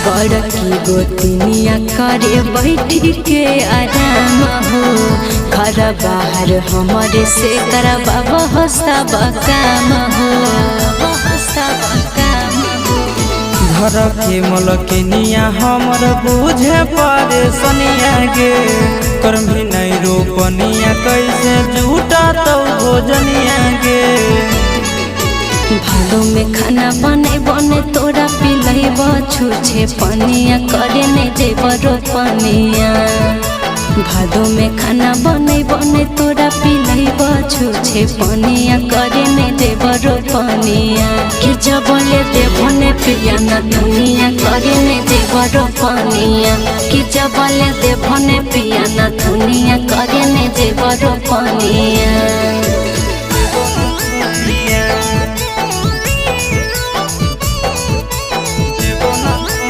बड़की गोतनिया करे बैठ के आराम हो। घर बाहर हमारे से करबा सब काम हो। घर के मलकिनिया हमर बुझे परेशनिया गे। कर्मी नहीं रोपनिया कैसे जूटा तो भोजनिया गे। भादो में खाना बने तोरा पिलैब छुछे पनिया करे ने जेब रोपनिया। भादो में खाना बने तोरा पिलैब छुछे पनिया करे ने जेब रोपनिया। कि जबले देवने पिया न दुनिया करे ने जेब रोपनिया। कि जबले देवने पिया न दुनिया करे ने जेब रोपनिया।